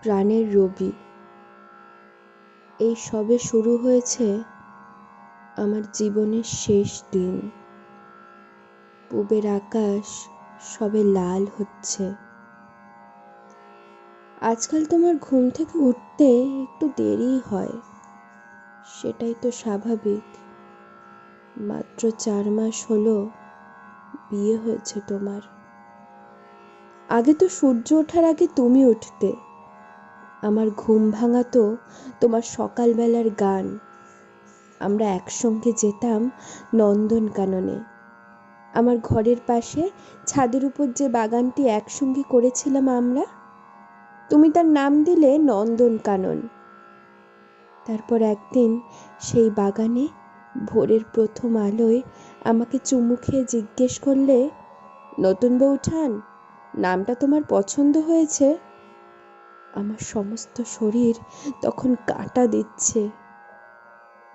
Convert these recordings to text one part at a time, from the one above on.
প্রাণের রবি। এই সবে শুরু হয়েছে আমার জীবনের শেষ দিন। পূবের আকাশ সবে লাল হচ্ছে। আজকাল তোমার ঘুম থেকে উঠতে একটু দেরি হয়, সেটাই তো স্বাভাবিক। মাত্র 4 মাস হলো বিয়ে হয়েছে তোমার। আগে তো সূর্য ওঠার আগে তুমি উঠতে। আমার ঘুম ভাঙাতো তোমার সকালবেলার গান। আমরা একসঙ্গে যেতাম নন্দনকাননে। আমার ঘরের পাশে ছাদের উপর যে বাগানটি একসঙ্গে করেছিলাম আমরা, তুমি তার নাম দিলে নন্দনকানন। তারপর একদিন সেই বাগানে ভোরের প্রথম আলোয় আমাকে চুমু খেয়ে জিজ্ঞেস করলে, নতুন বউঠান, নামটা তোমার পছন্দ হয়েছে? আমার সমস্ত শরীর তখন কাঁটা দিচ্ছে,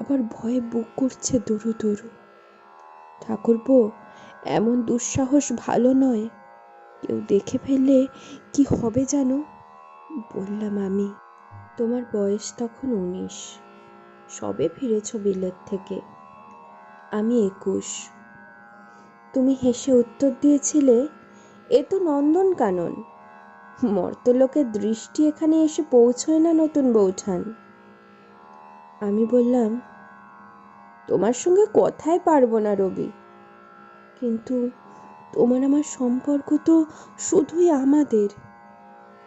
আবার ভয়ে বুক করছে দুরু দুরু। ঠাকুরপো, এমন দুঃসাহস ভালো নয়, কেউ দেখে ফেললে কি হবে জানো, বললাম আমি। তোমার বয়স তখন 19, সবে ফিরেছ বিলেত থেকে। আমি 21। তুমি হেসে উত্তর দিয়েছিলে, এ তো নন্দনকানন, মর্তলোকের দৃষ্টি এখানে এসে পৌঁছয় না নতুন বউঠান। আমি বললাম, তোমার সঙ্গে কথাই পারবো না রবি, কিন্তু তোমার আমার সম্পর্ক তো শুধুই আমাদের,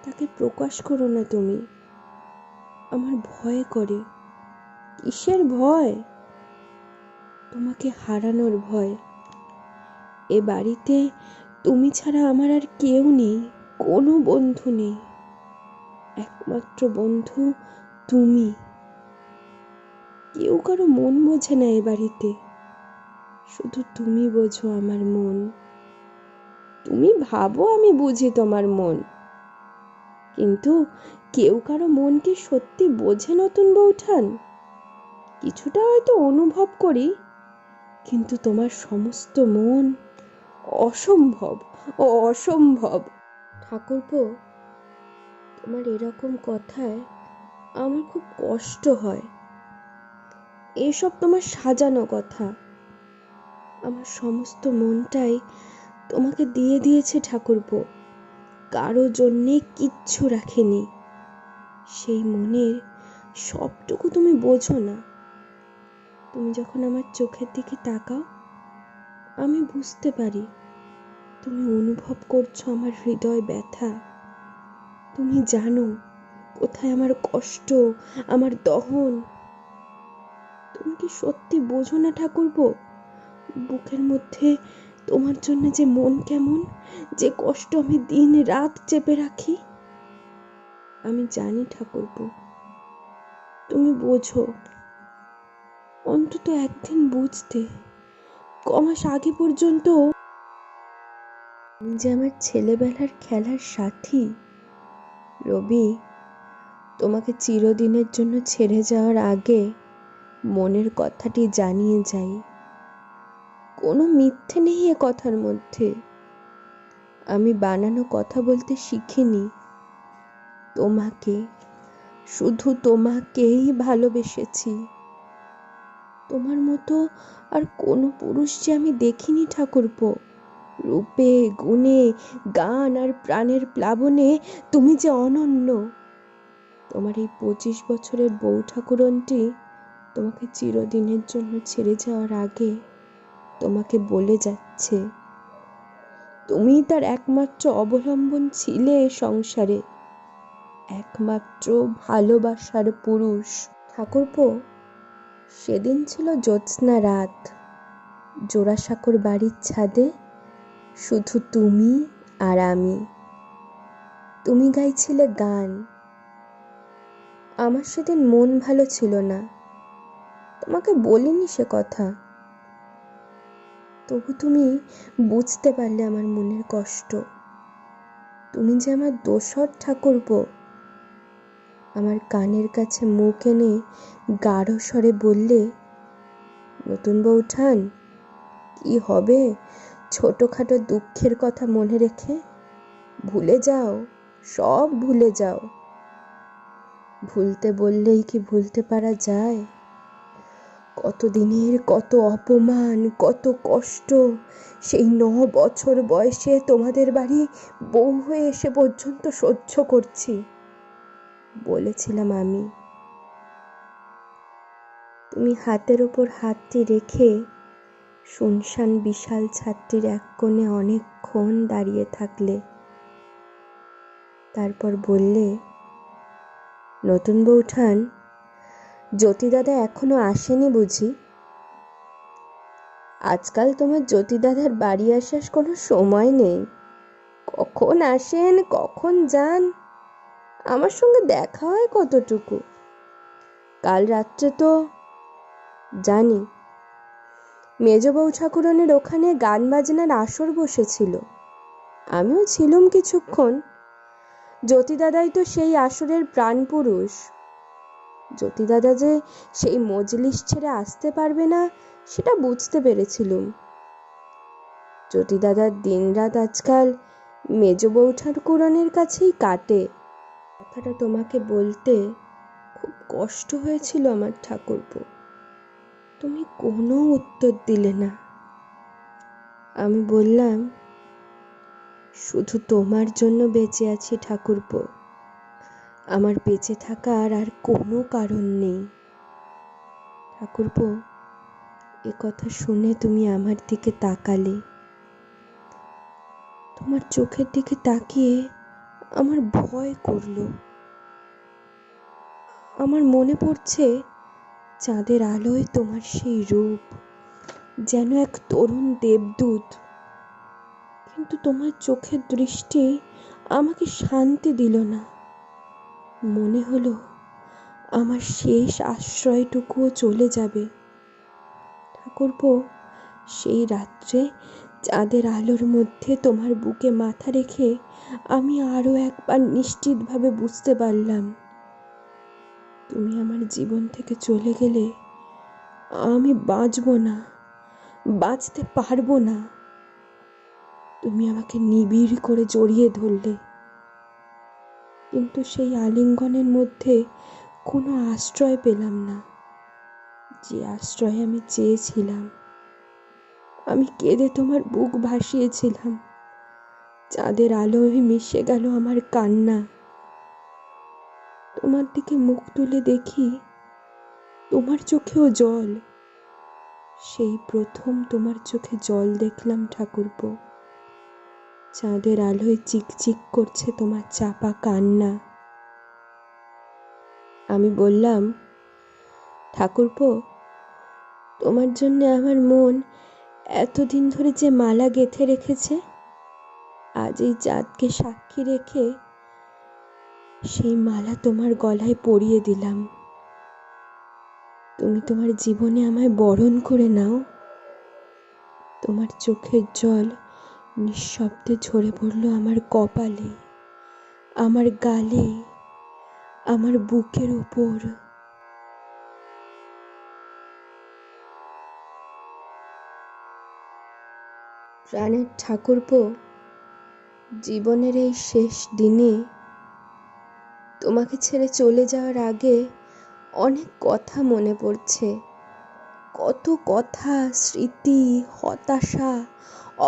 তাকে প্রকাশ করো না তুমি। আমার ভয় করে। কিসের ভয়? তোমাকে হারানোর ভয়। এ বাড়িতে তুমি ছাড়া আমার আর কেউ নেই, কোনো বন্ধু নেই। একমাত্র বন্ধু তুমি। কেউ কারো মন বোঝে না এ বাড়িতে, শুধু তুমি বোঝো আমার মন। তুমি ভাবো আমি বুঝি তোমার মন, কিন্তু কেউ কারো মন কি সত্যি বোঝে নতুন বউঠান? কিছুটা হয়তো অনুভব করি, কিন্তু তোমার সমস্ত মন অসম্ভব, অসম্ভব। ঠাকুরপো, তোমার এরকম কথায় আমার খুব কষ্ট হয়। এসব তোমার সাজানো কথা। আমার সমস্ত মনটাই তোমাকে দিয়ে দিয়েছে ঠাকুরপো, কারো জন্যে কিচ্ছু রাখেনি। সেই মনের সবটুকু তুমি বোঝো না। তুমি যখন আমার চোখের দিকে তাকাও, আমি বুঝতে পারি তুমি অনুভব করছো আমার হৃদয় ব্যথা। তুমি জানো কোথায় আমার কষ্ট, আমার দহন। তুমি কি সত্যি বোঝো না ঠাকুরপো, বুকের মধ্যে তোমার জন্য যে মন কেমন, যে কষ্ট আমি দিন রাত চেপে রাখি। আমি জানি ঠাকুরপো, তুমি বোঝো। অন্তত একদিন বুঝতে। কমাস আগে পর্যন্ত তুমি যে আমার ছেলেবেলার খেলার সাথী। রবি, তোমাকে চিরদিনের জন্য ছেড়ে যাওয়ার আগে মনের কথাটি জানিয়ে যাই। কোনো মিথ্যে নেই এ কথার মধ্যে। আমি বানানো কথা বলতে শিখিনি। তোমাকে, শুধু তোমাকেই ভালোবেসেছি। তোমার মতো আর কোনো পুরুষ যে আমি দেখিনি ঠাকুরপো। রূপে, গুণে, গান আর প্রাণের প্লাবনে তুমি যে অনন্য। তোমার এই 25 বছরের বউ ঠাকুরনটি তোমাকে চিরদিনের জন্য ছেড়ে যাওয়ার আগে তোমাকে বলে যাচ্ছে, তুমি তার একমাত্র অবলম্বন ছিলে এ সংসারে, একমাত্র ভালোবাসার পুরুষ। ঠাকুরপো, সেদিন ছিল জ্যোৎস্না রাত। জোড়াসাঁকোর বাড়ির ছাদে শুধু তুমি আর আমি। তুমি গাইছিলে গান। আমার সেদিন মন ভালো ছিল না, তোমাকে বলিনি সে কথা। তবু তুমি বুঝতে পারলে আমার মনের কষ্ট। তুমি যে আমার দোসর ঠাকুরপো। আমার কানের কাছে মুখ এনে গাঢ় স্বরে বললে, নতুন বউঠান, কি হবে ছোটখাটো দুঃখের কথা মনে রেখে? ভুলে যাও, সব ভুলে যাও। ভুলতে বললেই কি ভুলতে পারা যায়? কতদিনের কত অপমান, কত কষ্ট সেই 9 বছর বয়সে তোমাদের বাড়ি বউ হয়ে এসে পর্যন্ত সহ্য করছি। বলেছিলাম আমি। তুমি হাতের ওপর হাতটি রেখে শুনশান বিশাল ছাদটির এক কোণে অনেকক্ষণ দাঁড়িয়ে থাকলে। তারপর বললে, নতুন বউঠান, জ্যোতি দাদা এখনো আসেনি বুঝি? আজকাল তোমার জ্যোতি দাদার বাড়ি আসার কোনো সময় নেই। কখন আসেন কখন যান, আমার সঙ্গে দেখা হয় কতটুকু? কাল রাত্রে তো জানি মেজ বউ ঠাকুরনের ওখানে গান বাজনার আসর বসেছিল, আমিও ছিলুম কিছুক্ষণ। জ্যোতি দাদাই তো সেই আসরের প্রাণ পুরুষ। জ্যোতি দাদা যে সেই মজলিস ছেড়ে আসতে পারবে না সেটা বুঝতে পেরেছিলুম। জ্যোতি দাদার দিনরাত আজকাল মেজ বউ ঠাকুরনের কাছেই কাটে। কথাটা তোমাকে বলতে খুব কষ্ট হয়েছিল আমার ঠাকুরপো। তুমি কোনো উত্তর দিলে না। আমি বললাম, শুধু তোমার জন্য বেঁচে আছি ঠাকুরপো, আমার বেঁচে থাকার আর কোনো কারণ নেই। ঠাকুরপো, এ কথা শুনে তুমি আমার দিকে তাকালে। তোমার চোখের দিকে তাকিয়ে আমার ভয় করলো। আমার মনে পড়ছে চাঁদের আলোয় তোমার সেই রূপ, যেন এক তরুণ দেবদূত। কিন্তু তোমার চোখের দৃষ্টি আমাকে শান্তি দিল না। মনে হলো আমার শেষ আশ্রয়টুকুও চলে যাবে। ঠাকুরপো, সেই রাত্রে চাঁদের আলোর মধ্যে তোমার বুকে মাথা রেখে আমি আরো একবার নিশ্চিতভাবে বুঝতে পারলাম, তুমি আমার জীবন থেকে চলে গেলে আমি বাঁচব না, বাঁচতে পারবো না। তুমি আমাকে নিবিড় করে জড়িয়ে ধরলে, কিন্তু সেই আলিঙ্গনের মধ্যে কোনো আশ্রয় পেলাম না, যে আশ্রয় আমি চেয়েছিলাম। আমি কেঁদে তোমার বুক ভাসিয়েছিলাম, চাঁদের আলোয় মিশে গেল আমার কান্না। তোমার দিকে মুখ তুলে দেখি তোমার চোখেও জল। সেই প্রথম তোমার চোখে জল দেখলাম ঠাকুরপো। চাঁদের আলোয় চিকচিক করছে তোমার চাপা কান্না। আমি বললাম, ঠাকুরপো, তোমার জন্য আমার মন এতদিন ধরে যে মালা গেঁথে রেখেছে, আজ এই চাঁদকে সাক্ষী রেখে সেই মালা তোমার গলায় পরিয়ে দিলাম। তুমি তোমার জীবনে আমায় বরণ করে নাও। তোমার চোখের জল নিঃশব্দে ঝরে পড়ল আমার কপালে, আমার গালে, আমার বুকের উপর। প্রাণের ঠাকুরপো, জীবনের এই শেষ দিনে তোমাকে ছেড়ে চলে যাওয়ার আগে অনেক কথা মনে পড়ছে। কত কথা, স্মৃতি, হতাশা,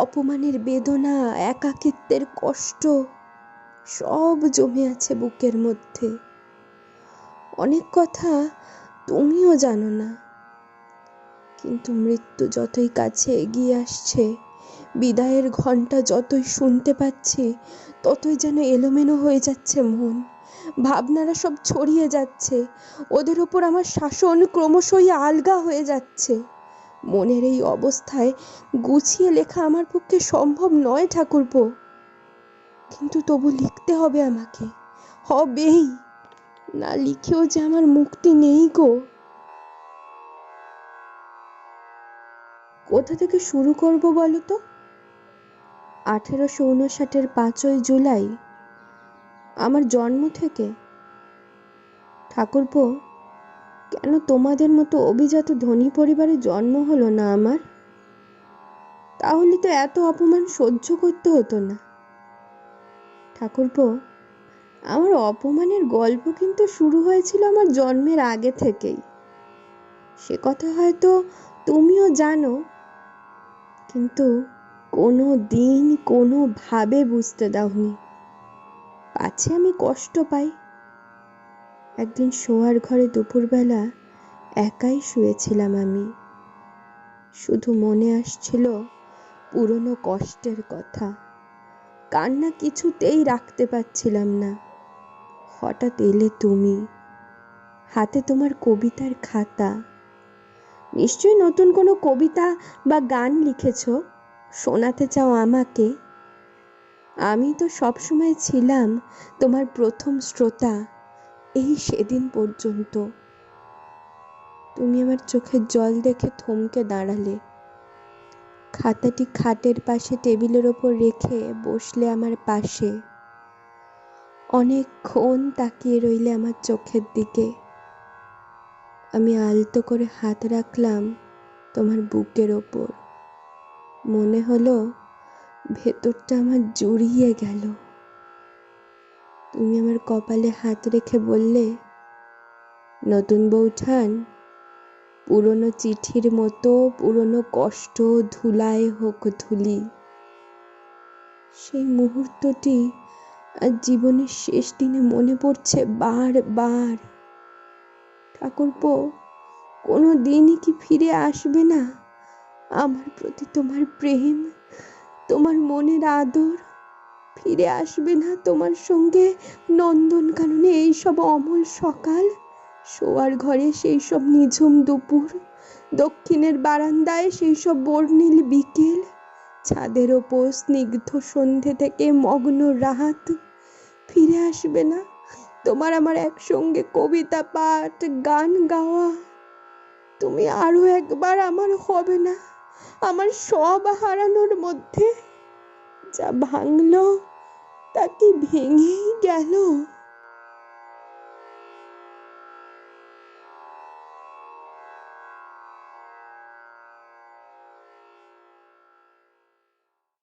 অপমানের বেদনা, একাকিত্বের কষ্ট সব জমে আছে বুকের মধ্যে। অনেক কথা তুমিও জানো না, কিন্তু মৃত্যু যতই কাছে এগিয়ে আসছে, বিদায়ের ঘণ্টা যতই শুনতে পাচ্ছি, ততই যেন এলোমেলো হয়ে যাচ্ছে মন। ভাবনারা সব ছড়িয়ে যাচ্ছে, ওদের ওপর আমার শাসন ক্রমশই আলগা হয়ে যাচ্ছে। মনের এই অবস্থায় গুছিয়ে লেখা আমার পক্ষে সম্ভব নয় ঠাকুরপো, কিন্তু তবু লিখতে হবে আমাকে, হবেই। না লিখেও যে আমার মুক্তি নেই গো। কোথা থেকে শুরু করব বলো তো? 1859-এর 5ই জুলাই, আমার জন্ম থেকে। ঠাকুরপো, কেন তোমাদের মতো অভিজাত ধনী পরিবারে জন্ম হলো না আমার? তাহলে তো এত অপমান সহ্য করতে হতো না। ঠাকুরপো, আমার অপমানের গল্প কিন্তু শুরু হয়েছিল আমার জন্মের আগে থেকেই। সে কথা হয়তো তুমিও জানো, কিন্তু কোনো দিন কোনোভাবে বুঝতে দাওনি। পাছে আমি কষ্ট পাই। একদিন শোয়ার ঘরে দুপুরবেলা একাই শুয়েছিলাম আমি। শুধু মনে আসছিল পুরনো কষ্টের কথা। কান্না কিছুতেই রাখতে পারছিলাম না। হঠাৎ এলে তুমি, হাতে তোমার কবিতার খাতা। নিশ্চয়ই নতুন কোনো কবিতা বা গান লিখেছ, শোনাতে চাও আমাকে। আমি তো সবসময় ছিলাম তোমার প্রথম শ্রোতা, এই সেদিন পর্যন্ত। তুমি আমার চোখের জল দেখে থমকে দাঁড়ালে। খাতাটি খাটের পাশে টেবিলের ওপর রেখে বসলে আমার পাশে। অনেকক্ষণ তাকিয়ে রইলে আমার চোখের দিকে। আমি আলতো করে হাত রাখলাম তোমার বুকের ওপর। মনে হলো ভেতরটা আমার জুড়িয়ে গেল। তুমি আমার কপালে হাত রেখে বললে, নতুন বউঠান, পুরনো চিঠির মতো পুরনো কষ্ট ধুলায় হোক ধুলি। সেই মুহূর্তটি আজ জীবনের শেষ দিনে মনে পড়ছে বারবার। ঠাকুরপো, কোনো দিনই কি ফিরে আসবে না আমার প্রতি তোমার প্রেম, তোমার মনের আদর? ফিরে আসবে না তোমার সঙ্গে নন্দনকাননে এইসব অমল সকাল, শোয়ার ঘরে সেই সব নিঝুম দুপুর, দক্ষিণের বারান্দায় সেই সব বর্ণিল বিকেল, ছাদের ওপর স্নিগ্ধ সন্ধে থেকে মগ্ন রাত? ফিরে আসবে না তোমার আমার একসঙ্গে কবিতা পাঠ, গান গাওয়া? তুমি আরো একবার আমার হবে না? আমার সব হারানোর মধ্যে যা ভাঙলো তা কি ভেঙেই গেল?